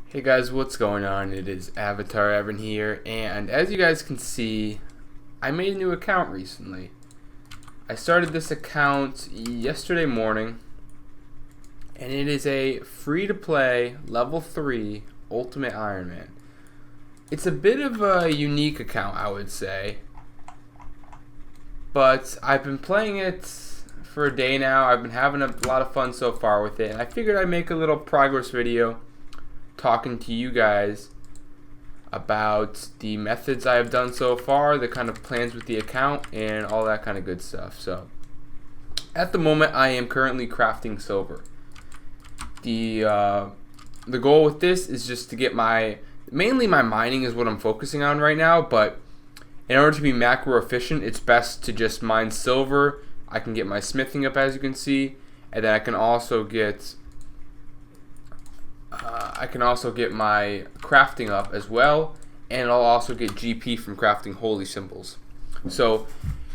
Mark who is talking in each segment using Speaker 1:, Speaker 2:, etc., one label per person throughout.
Speaker 1: Hey guys, what's going on? It is Avatar Evan here, and as you guys can see, I made a new account recently. I started this account yesterday morning, and it is a free-to-play level 3 Ultimate Iron Man. It's a bit of a unique account, I would say, but I've been playing it for a day now. I've been having a lot of fun so far with it, and I figured I'd make a little progress video talking to you guys about the methods I have done so far, the kind of plans with the account, and all that kind of good stuff. So at the moment I am currently crafting silver. The goal with this is just to get mainly my mining is what I'm focusing on right now, but in order to be macro efficient, it's best to just mine silver. I can get my smithing up, as you can see, and then I can also get my crafting up as well, and I'll also get GP from crafting holy symbols. So,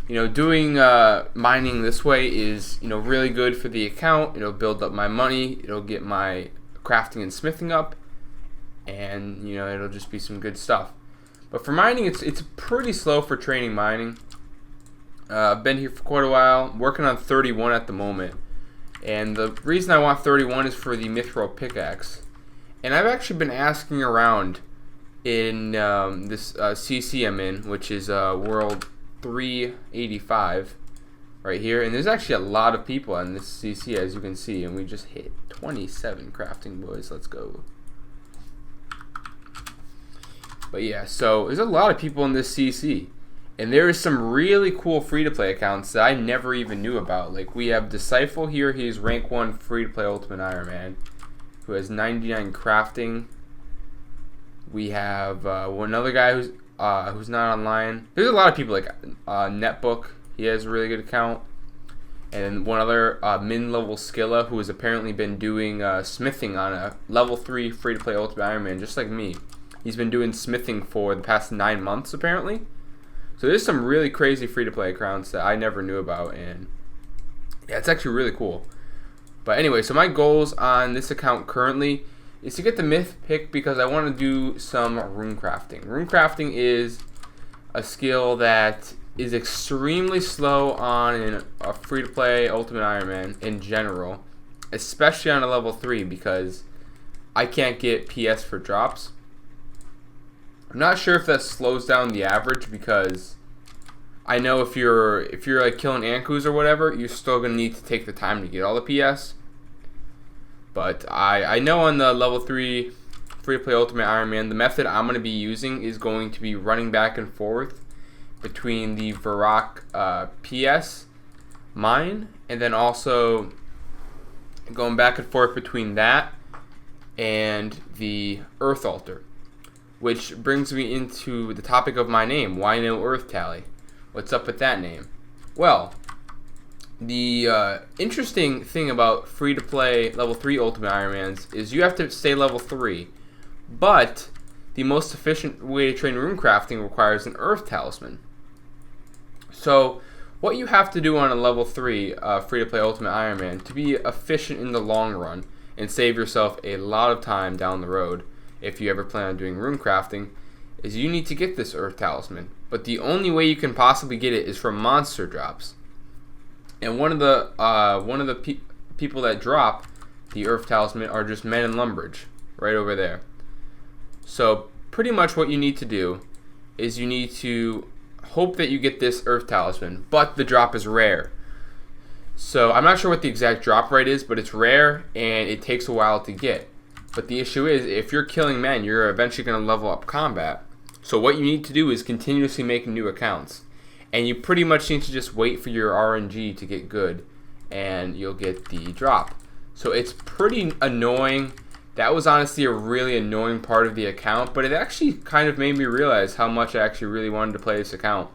Speaker 1: doing mining this way is, really good for the account. It'll build up my money. It'll get my crafting and smithing up, and it'll just be some good stuff. But for mining, it's pretty slow for training mining. I've been here for quite a while. I'm working on 31 at the moment, and the reason I want 31 is for the mithril pickaxe. And I've actually been asking around in this CC I'm in, which is World 385 right here. And there's actually a lot of people on this CC, as you can see. And we just hit 27 crafting, boys. Let's go. But yeah, so there's a lot of people in this CC. And there is some really cool free-to-play accounts that I never even knew about. Like, we have Disciple here. He's rank 1 free-to-play Ultimate Iron Man, who has 99 crafting. We have another guy who's not online. There's a lot of people, like Netbook. He has a really good account. And one other min-level Skilla, who has apparently been doing smithing on a level 3 free-to-play Ultimate Iron Man, just like me. He's been doing smithing for the past 9 months, apparently. So there's some really crazy free-to-play accounts that I never knew about, and yeah, it's actually really cool. But anyway, so my goals on this account currently is to get the myth pick, because I want to do some rune crafting. Rune crafting is a skill that is extremely slow on a free-to-play Ultimate Iron Man in general, especially on a level 3, because I can't get PS for drops. I'm not sure if that slows down the average, because I know if you're like killing Ankus or whatever, you're still gonna need to take the time to get all the PS. But I know on the level 3 free-to-play Ultimate Iron Man, the method I'm gonna be using is going to be running back and forth between the Varrock PS mine, and then also going back and forth between that and the Earth Altar. Which brings me into the topic of my name. Why no Earth Tally? What's up with that name? Well, the interesting thing about free-to-play level 3 Ultimate Iron Mans is you have to stay level 3. But the most efficient way to train rune crafting requires an Earth Talisman. So what you have to do on a level 3 free-to-play Ultimate Iron Man to be efficient in the long run and save yourself a lot of time down the road, if you ever plan on doing rune crafting, is you need to get this Earth Talisman. But the only way you can possibly get it is from monster drops. And one of the people that drop the Earth Talisman are just men in Lumbridge, right over there. So pretty much what you need to do is you need to hope that you get this Earth Talisman, but the drop is rare. So I'm not sure what the exact drop rate is, but it's rare and it takes a while to get. But the issue is, if you're killing men, you're eventually going to level up combat. So what you need to do is continuously make new accounts. And you pretty much need to just wait for your RNG to get good, and you'll get the drop. So it's pretty annoying. That was honestly a really annoying part of the account, but it actually kind of made me realize how much I actually really wanted to play this account.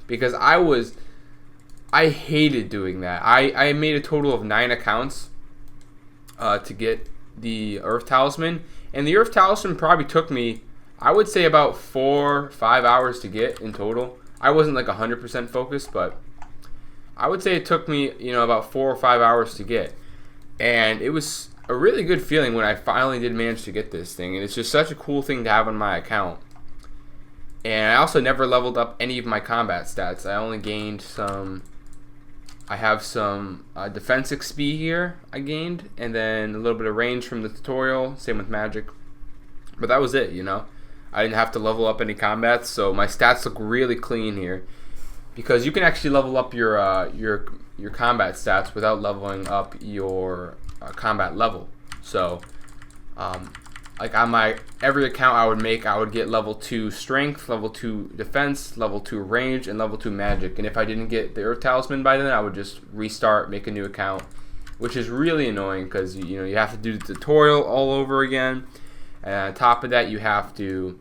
Speaker 1: Because I hated doing that. I made a total of 9 accounts to get the Earth Talisman, and the Earth Talisman probably took me, I would say, about 4 or 5 hours to get in total. I wasn't like 100% focused, but I would say it took me, about 4 or 5 hours to get. And it was a really good feeling when I finally did manage to get this thing, and it's just such a cool thing to have on my account. And I also never leveled up any of my combat stats. I only gained some. I have some defense XP here I gained, and then a little bit of range from the tutorial. Same with magic, but that was it. You know, I didn't have to level up any combats, so my stats look really clean here. Because you can actually level up your combat stats without leveling up your combat level. So, like on my every account I would make, I would get level 2 strength, level 2 defense, level 2 range, and level 2 magic. And if I didn't get the Earth Talisman by then, I would just restart, make a new account, which is really annoying because you know you have to do the tutorial all over again. And on top of that, you have to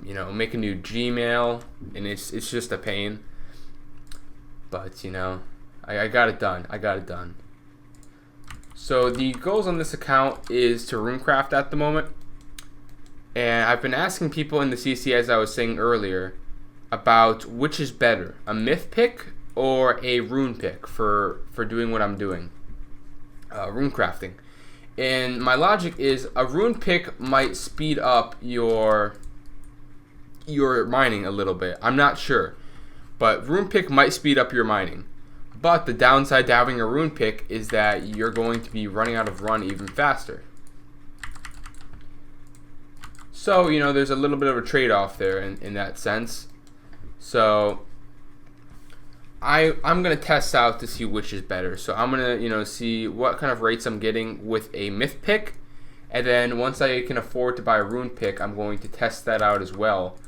Speaker 1: you know, make a new Gmail, and it's just a pain. But you know, I got it done. I got it done. So the goals on this account is to runecraft at the moment, and I've been asking people in the CC, as I was saying earlier, about which is better, a myth pick or a rune pick for doing what I'm doing, runecrafting. And my logic is a rune pick might speed up your mining a little bit. I'm not sure, but rune pick might speed up your mining. But the downside to having a rune pick is that you're going to be running out of run even faster. So you know, there's a little bit of a trade-off there in that sense. So I'm gonna test out to see which is better. So I'm gonna see what kind of rates I'm getting with a myth pick, and then once I can afford to buy a rune pick, I'm going to test that out as well.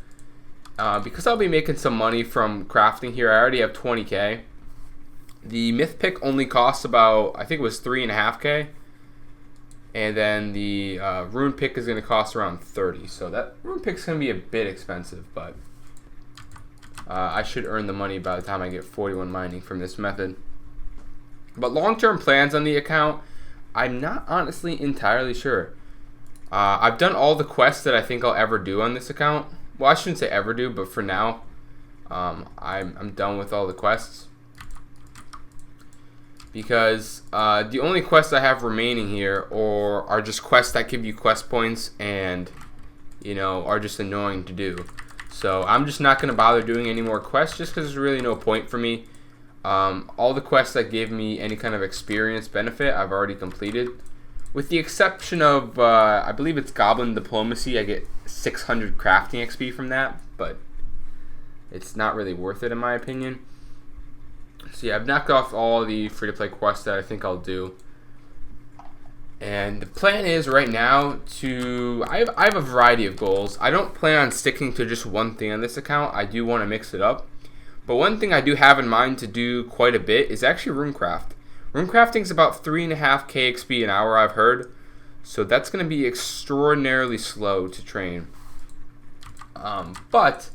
Speaker 1: Because I'll be making some money from crafting here. I already have 20k. The myth pick only costs about, I think it was 3.5k, and then the rune pick is going to cost around 30. So that rune pick is going to be a bit expensive, but I should earn the money by the time I get 41 mining from this method. But long-term plans on the account, I'm not honestly entirely sure. I've done all the quests that I think I'll ever do on this account. Well, I shouldn't say ever do, but for now, I'm done with all the quests. Because the only quests I have remaining here are just quests that give you quest points and, you know, are just annoying to do. So I'm just not going to bother doing any more quests just because there's really no point for me. All the quests that give me any kind of experience benefit, I've already completed. With the exception of, I believe it's Goblin Diplomacy. I get 600 crafting XP from that, but it's not really worth it in my opinion. So yeah, I've knocked off all the free-to-play quests that I think I'll do. And the plan is right now to... I have a variety of goals. I don't plan on sticking to just one thing on this account. I do want to mix it up. But one thing I do have in mind to do quite a bit is actually runecraft. Runecrafting is about 3.5k XP an hour, I've heard. So that's going to be extraordinarily slow to train. But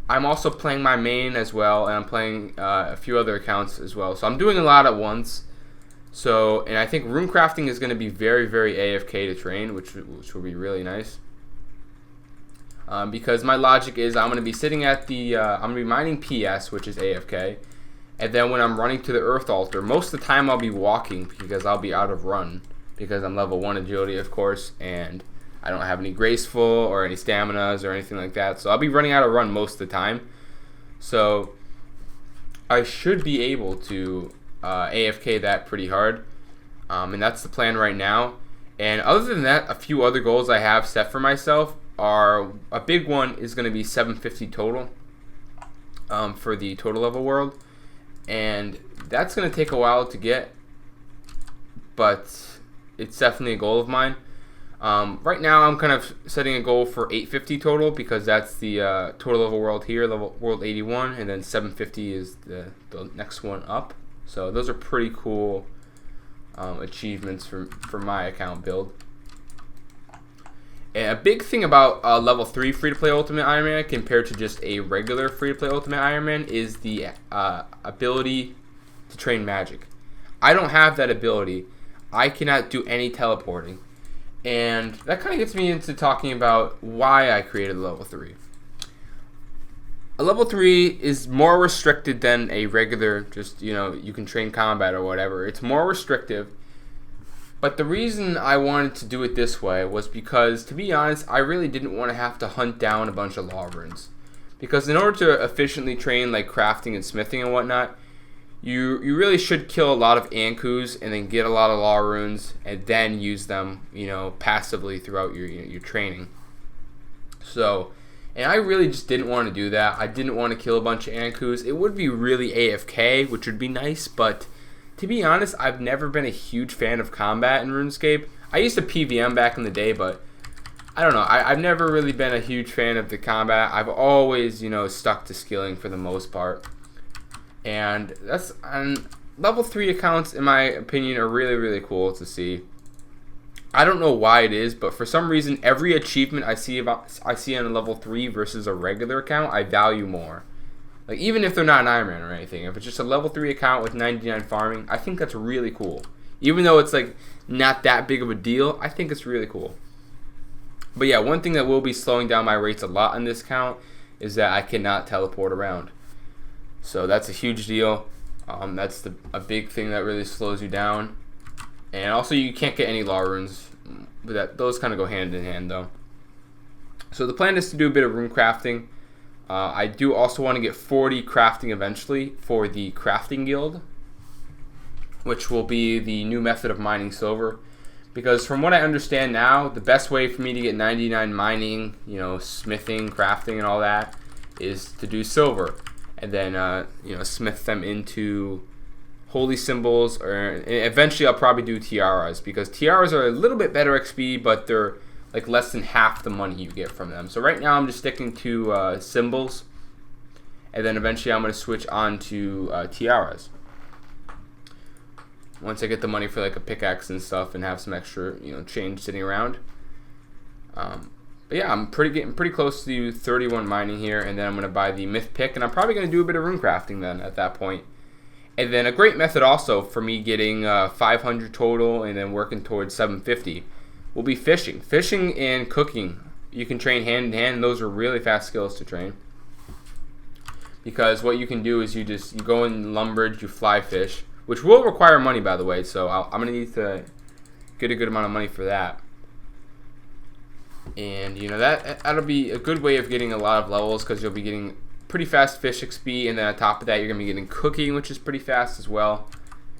Speaker 1: I'm also playing my main as well, and I'm playing a few other accounts as well. So I'm doing a lot at once. So, and I think runecrafting is going to be very, very AFK to train, which will be really nice. Because my logic is I'm going to be sitting at the, I'm going to be mining PS, which is AFK. And then when I'm running to the Earth Altar, most of the time I'll be walking because I'll be out of run. Because I'm level 1 agility, of course, and I don't have any graceful or any staminas or anything like that. So I'll be running out of run most of the time. So I should be able to AFK that pretty hard. And that's the plan right now. And other than that, a few other goals I have set for myself are, a big one is going to be 750 total for the total level world. And that's going to take a while to get, but it's definitely a goal of mine. Right now I'm kind of setting a goal for 850 total because that's the total level world here, level world 81, and then 750 is the next one up. So those are pretty cool achievements for my account build. And a big thing about level 3 free-to-play Ultimate Iron Man compared to just a regular free-to-play Ultimate Iron Man is the ability to train magic. I don't have that ability. I cannot do any teleporting. And that kind of gets me into talking about why I created level 3. A level 3 is more restricted than a regular, just, you know, you can train combat or whatever. It's more restrictive But the reason I wanted to do it this way was because, to be honest, I really didn't want to have to hunt down a bunch of law runes. Because in order to efficiently train like crafting and smithing and whatnot, you really should kill a lot of Ankus and then get a lot of law runes and then use them, passively throughout your training. So, and I really just didn't want to do that. I didn't want to kill a bunch of Ankus. It would be really AFK, which would be nice, but to be honest, I've never been a huge fan of combat in RuneScape. I used to PVM back in the day, but I don't know. I've never really been a huge fan of the combat. I've always, stuck to skilling for the most part. And that's level 3 accounts, in my opinion, are really, really cool to see. I don't know why it is, but for some reason, every achievement I see on a level 3 versus a regular account, I value more. Like, even if they're not an Iron Man or anything, if it's just a level 3 account with 99 farming, I think that's really cool. Even though it's like not that big of a deal, I think it's really cool. But yeah, one thing that will be slowing down my rates a lot on this account is that I cannot teleport around. So that's a huge deal. That's a big thing that really slows you down. And also you can't get any law runes. But those kind of go hand in hand though. So the plan is to do a bit of rune crafting. I do also want to get 40 crafting eventually for the crafting guild, which will be the new method of mining silver. Because from what I understand now, the best way for me to get 99 mining, smithing, crafting, and all that is to do silver, and then smith them into holy symbols, or eventually I'll probably do tiaras, because tiaras are a little bit better XP, but they're like less than half the money you get from them. So right now I'm just sticking to symbols, and then eventually I'm going to switch on to tiaras once I get the money for like a pickaxe and stuff and have some extra change sitting around. But yeah, I'm getting pretty close to 31 mining here, and then I'm going to buy the myth pick, and I'm probably going to do a bit of rune crafting then at that point. And then a great method also for me getting 500 total and then working towards 750 will be fishing. Fishing and cooking, you can train hand in hand, and those are really fast skills to train. Because what you can do is you go in Lumbridge, you fly fish, which will require money, by the way, so I'm going to need to get a good amount of money for that. And that'll be a good way of getting a lot of levels, because you'll be getting pretty fast fish XP, and then on top of that you're going to be getting cooking, which is pretty fast as well.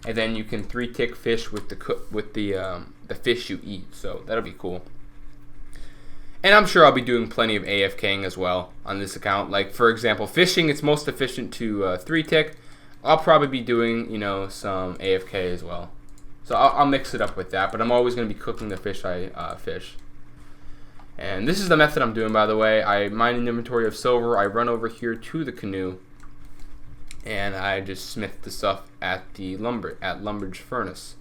Speaker 1: And then you can 3-tick fish with the fish you eat, so that'll be cool. And I'm sure I'll be doing plenty of AFKing as well on this account. Like, for example, fishing, it's most efficient to 3-tick. I'll probably be doing, some AFK as well. So I'll mix it up with that, but I'm always going to be cooking the fish I fish. And this is the method I'm doing, by the way. I mine an inventory of silver. I run over here to the canoe, and I just smith the stuff at the Lumbridge furnace.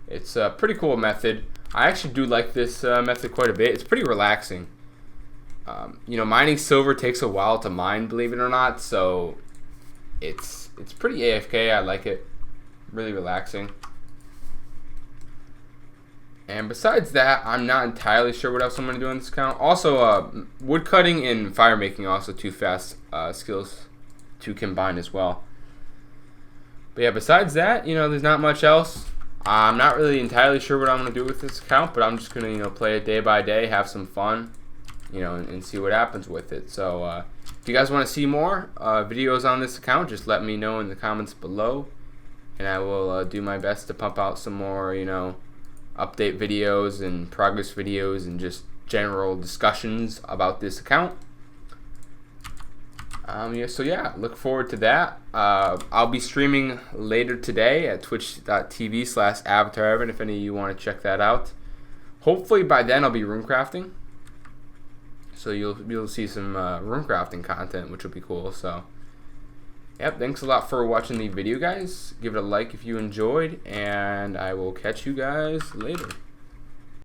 Speaker 1: It's a pretty cool method. I actually do like this method quite a bit. It's pretty relaxing. Mining silver takes a while to mine, believe it or not, so it's pretty AFK. I like it. Really relaxing. And besides that, I'm not entirely sure what else I'm going to do on this account. Also, woodcutting and fire making are also two fast skills to combine as well. But yeah, besides that, there's not much else. I'm not really entirely sure what I'm going to do with this account, but I'm just going to, play it day by day, have some fun, and see what happens with it. So, if you guys want to see more videos on this account, just let me know in the comments below, and I will do my best to pump out some more, update videos and progress videos and just general discussions about this account. So yeah, look forward to that. I'll be streaming later today at twitch.tv/AvatarEvan if any of you want to check that out. Hopefully by then I'll be rune crafting, so you'll be able to see some rune crafting content, which will be cool. So yep, thanks a lot for watching the video, guys. Give it a like if you enjoyed, and I will catch you guys later.